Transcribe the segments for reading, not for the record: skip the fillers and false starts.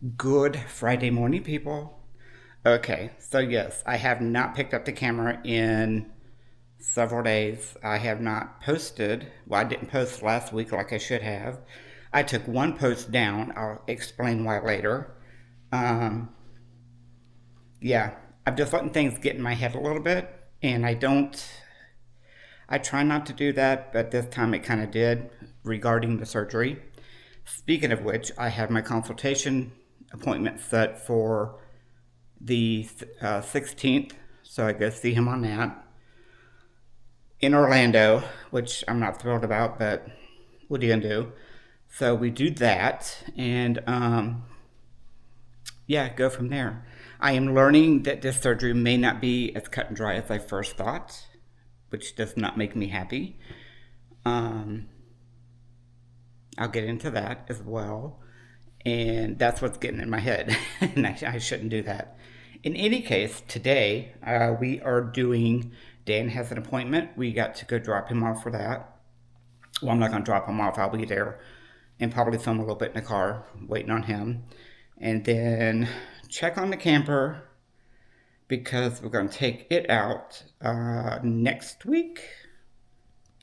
Good Friday morning, people. Okay, so yes, I have not picked up the camera in several days. I have not posted. Well, I didn't post last week like I should have. I took one post down. I'll explain why later. Um, yeah, I'm just letting things get in my head a little bit, and I try not to do that, but this time it kind of did regarding the surgery. Speaking of which, I have my consultation appointment set for the 16th, so I go see him on that in Orlando, which I'm not thrilled about, but what are you gonna do? So we do that, and yeah, go from there. I am learning that this surgery may not be as cut and dry as I first thought, which does not make me happy. Um, I'll get into that as well. And that's what's getting in my head. And I shouldn't do that. In any case, today we are doing, Dan has an appointment. We got to go drop him off for that. Well, I'm not going to drop him off. I'll be there and probably film a little bit in the car waiting on him. And then check on the camper because we're going to take it out next week,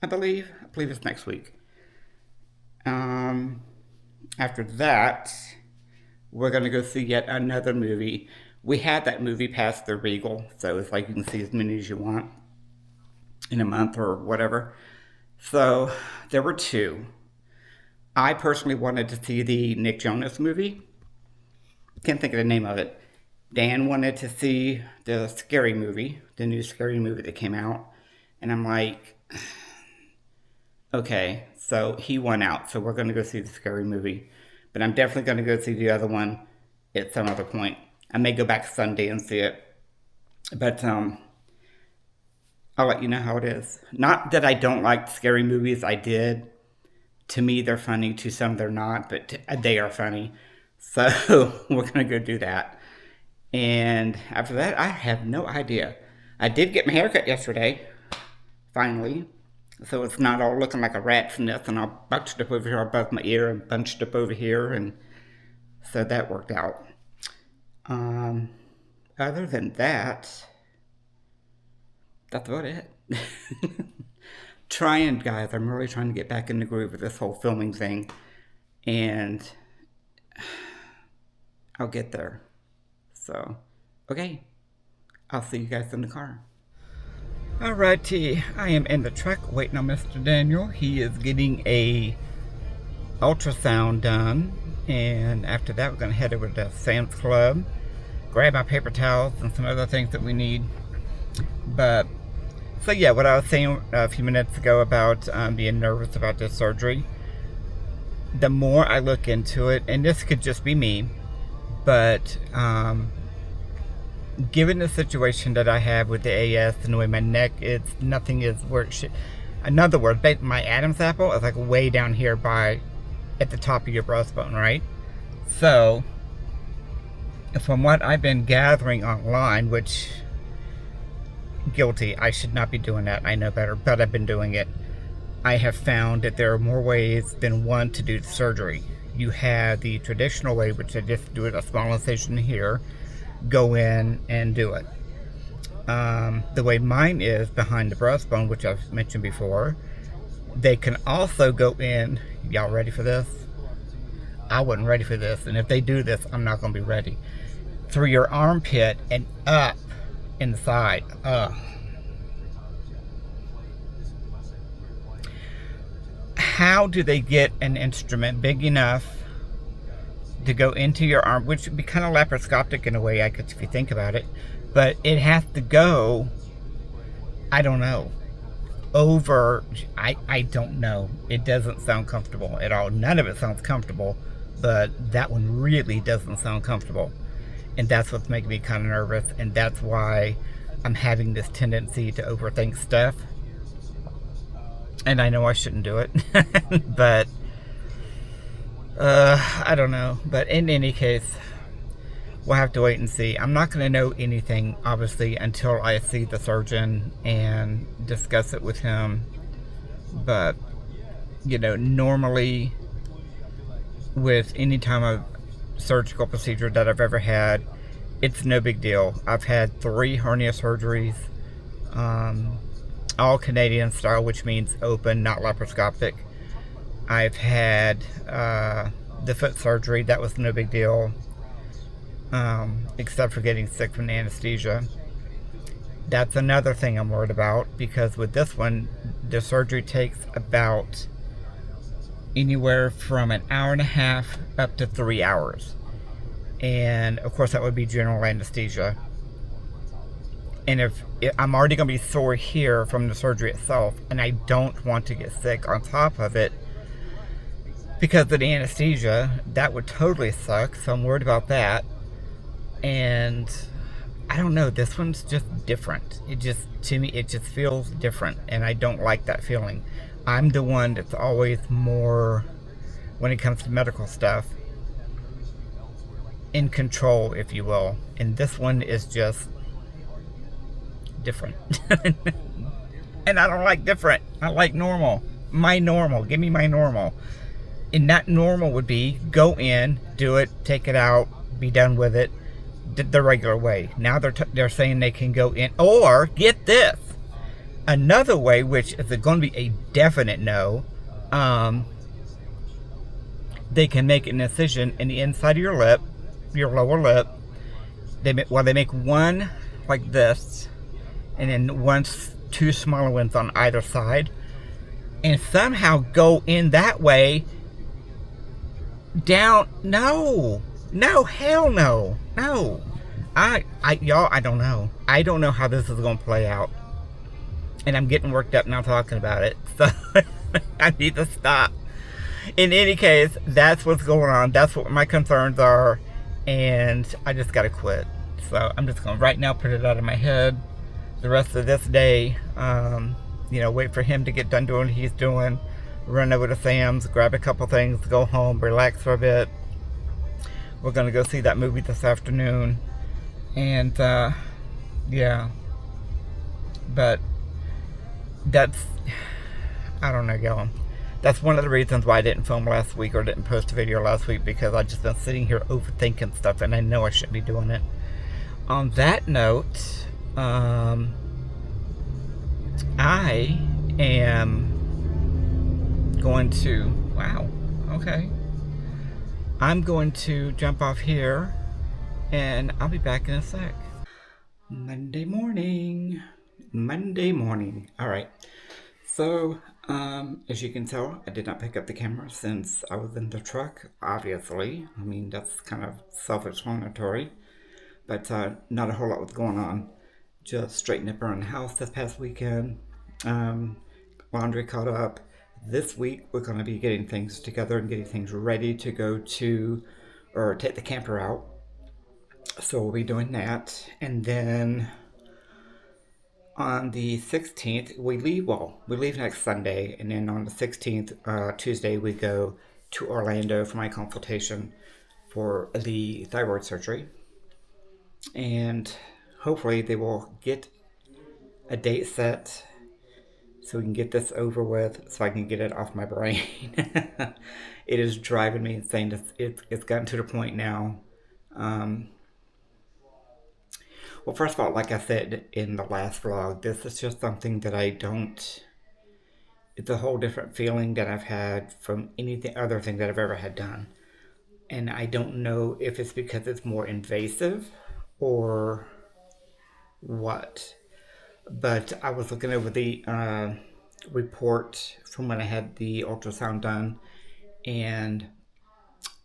I believe. I believe it's next week. Um, After that, we're going to go see yet another movie. We had that movie past the Regal, so it's like you can see as many as you want in a month or whatever. So there were two. I personally wanted to see the Nick Jonas movie. Can't think of the name of it. Dan wanted to see the Scary Movie, the new Scary Movie that came out. And I'm like, okay, so he won out, so we're going to go see the Scary Movie. But I'm definitely going to go see the other one at some other point. I may go back Sunday and see it. But I'll let you know how it is. Not that I don't like scary movies, I did. To me, they're funny. To some, they're not, but they are funny. So we're going to go do that. And after that, I have no idea. I did get my haircut yesterday, finally. So it's not all looking like a rat's nest and all bunched up over here above my ear and bunched up over here. And so that worked out. Um, Other than that, that's about it. Trying, guys. I'm really trying to get back in the groove with this whole filming thing. And I'll get there. So, okay. I'll see you guys in the car. Alrighty, I am in the truck waiting on Mr. Daniel. He is getting a ultrasound done, and after that we're going to head over to Sam's Club, grab my paper towels and some other things that we need. But, so yeah, what I was saying a few minutes ago about being nervous about this surgery, the more I look into it, and this could just be me, but given the situation that I have with the AS and the way my neck is, nothing is where it should. In other words, my Adam's apple is like way down here at the top of your breastbone, right? So, from what I've been gathering online, which, guilty, I should not be doing that, I know better, but I've been doing it. I have found that there are more ways than one to do the surgery. You have the traditional way, which I just do it a small incision here, go in and do it. The way mine is behind the breastbone, which I've mentioned before, they can also go in. Y'all ready for this? I wasn't ready for this, and if they do this, I'm not going to be ready. Through your armpit and up inside. How do they get an instrument big enough to go into your arm, which would be kind of laparoscopic in a way, I guess, if you think about it, but it has to go, I don't know, over, I don't know. It doesn't sound comfortable at all. None of it sounds comfortable, but that one really doesn't sound comfortable. And that's what's making me kind of nervous, and that's why I'm having this tendency to overthink stuff. And I know I shouldn't do it, but I don't know. But in any case, we'll have to wait and see. I'm not going to know anything, obviously, until I see the surgeon and discuss it with him. But, you know, normally with any time surgical procedure that I've ever had. It's no big deal. I've had 3 hernia surgeries, all Canadian style, which means open, not laparoscopic. I've had the foot surgery. That was no big deal, except for getting sick from the anesthesia. That's another thing I'm worried about, because with this one, the surgery takes about anywhere from an hour and a half up to 3 hours. And of course, that would be general anesthesia. And if I'm already going to be sore here from the surgery itself, and I don't want to get sick on top of it because of the anesthesia, that would totally suck. So I'm worried about that. And I don't know, this one's just different. To me, it just feels different, and I don't like that feeling. I'm the one that's always more, when it comes to medical stuff, in control, if you will. And this one is just different. And I don't like different. I like normal. My normal. Give me my normal. And that normal would be go in, do it, take it out, be done with it the regular way. Now they're saying they can go in, or get this, another way, which is going to be a definite no. They can make an incision in the inside of your lip, your lower lip. They make one like this, and then 2 smaller ones on either side, and somehow go in that way down. No, hell no. Y'all, I don't know. I don't know how this is going to play out. And I'm getting worked up now talking about it. So I need to stop. In any case, that's what's going on. That's what my concerns are. And I just got to quit. So I'm just going to right now put it out of my head. The rest of this day, wait for him to get done doing what he's doing. Run over to Sam's, grab a couple things, go home, relax for a bit. We're going to go see that movie this afternoon. And, yeah. But that's, I don't know, y'all. That's one of the reasons why I didn't film last week or didn't post a video last week, because I've just been sitting here overthinking stuff, and I know I shouldn't be doing it. On that note, I am going to, wow, okay. I'm going to jump off here, and I'll be back in a sec. Monday morning. All right. So, as you can tell, I did not pick up the camera since I was in the truck, obviously. I mean, that's kind of self-explanatory. But not a whole lot was going on. Just straightened up around the house this past weekend. Laundry caught up. This week, we're going to be getting things together and getting things ready to go to, or take the camper out. So we'll be doing that. And then on the 16th, we leave next Sunday. And then on the 16th, Tuesday, we go to Orlando for my consultation for the thyroid surgery. And hopefully they will get a date set so we can get this over with, so I can get it off my brain. It is driving me insane. It's gotten to the point now. Well, first of all, like I said in the last vlog, this is just something that it's a whole different feeling that I've had from other thing that I've ever had done. And I don't know if it's because it's more invasive or what. But I was looking over the report from when I had the ultrasound done, and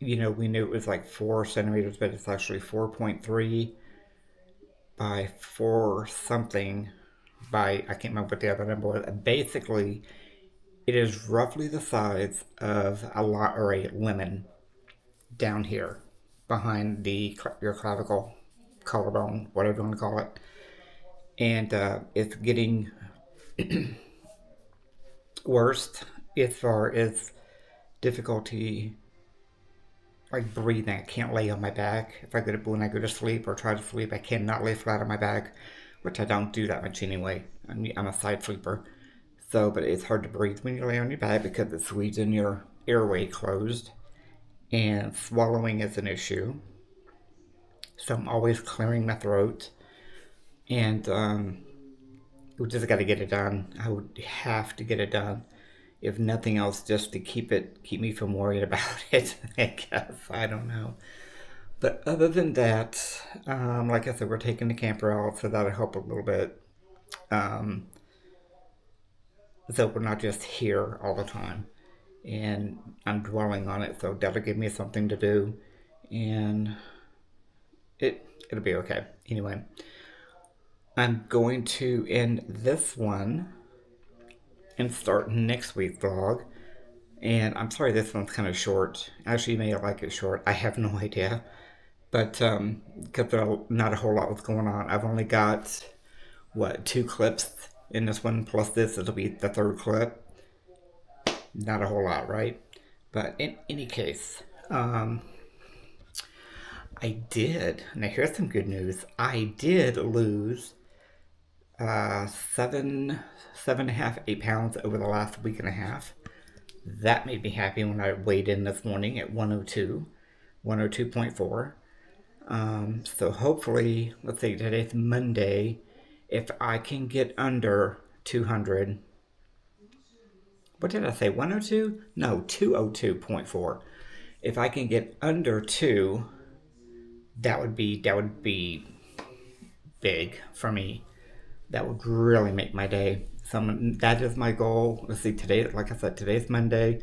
we knew it was like 4 centimeters, but it's actually 4.3 by 4 something by, I can't remember what the other number was. Basically, it is roughly the size of a lemon down here behind your clavicle, collarbone, whatever you want to call it. And it's getting worse as far as difficulty, like breathing. I can't lay on my back. When I go to sleep or try to sleep, I cannot lay flat on my back, which I don't do that much anyway. I'm a side sleeper. So, but it's hard to breathe when you lay on your back because it squeezes in your airway closed. and swallowing is an issue. So I'm always clearing my throat, and we just got to get it done. I would have to get it done, if nothing else, just to keep me from worrying about it. I guess I don't know. But other than that, like I said, we're taking the camper out, so that'll help a little bit. Um, so we're not just here all the time, and I'm dwelling on it, so that'll give me something to do, and it'll be okay. Anyway, I'm going to end this one and start next week's vlog. And I'm sorry this one's kind of short. Actually, you may like it short. I have no idea. But because there's not a whole lot was going on. I've only got, what, 2 clips in this one, plus this. It'll be the 3rd clip. Not a whole lot, right? But in any case, I did. Now here's some good news. I did lose 7.5, 8 pounds over the last week and a half. That made me happy when I weighed in this morning at 102, 102.4. So hopefully, let's see, today's Monday. If I can get under 200, what did I say, 102? No, 202.4. If I can get under 2, that would be big for me. That would really make my day. So that is my goal. Let's see, today, like I said, today's Monday.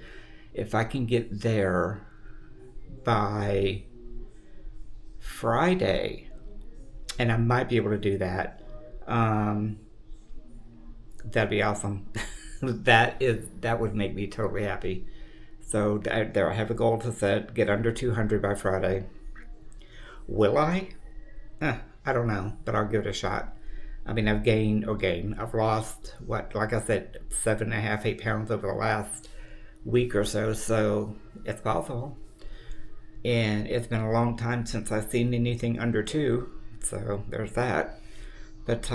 If I can get there by Friday, and I might be able to do that, that'd be awesome. That would make me totally happy. So there, I have a goal to set, get under 200 by Friday. Will I? I don't know, but I'll give it a shot. I mean, I've lost, what, like I said, 7.5, 8 pounds over the last week or so, so it's possible. And it's been a long time since I've seen anything under 2, so there's that. But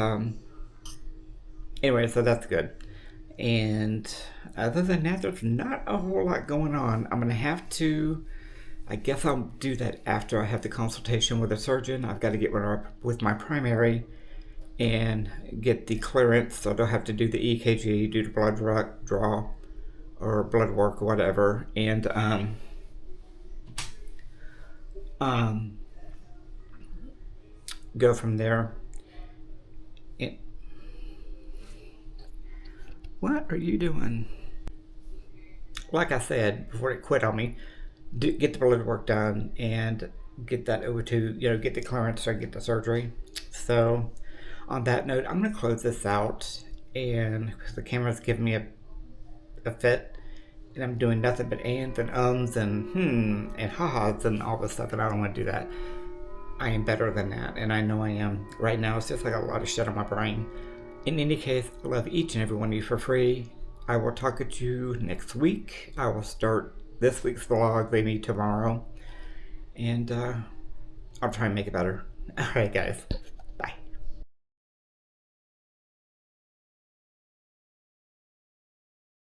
anyway, so that's good. And other than that, there's not a whole lot going on. I'm going to have to, I guess I'll do that after I have the consultation with a surgeon. I've got to get with my primary and get the clearance, so they'll have to do the EKG, do the blood draw, or blood work, or whatever, and go from there. What are you doing? Like I said before it quit on me, get the blood work done and get that over to, get the clearance or get the surgery. So on that note, I'm going to close this out, and the camera's giving me a fit, and I'm doing nothing but ands and ums and and ha-has and all this stuff, and I don't want to do that. I am better than that, and I know I am. Right now, it's just like a lot of shit on my brain. In any case, I love each and every one of you for free. I will talk to you next week. I will start this week's vlog maybe tomorrow, and I'll try and make it better. All right, guys.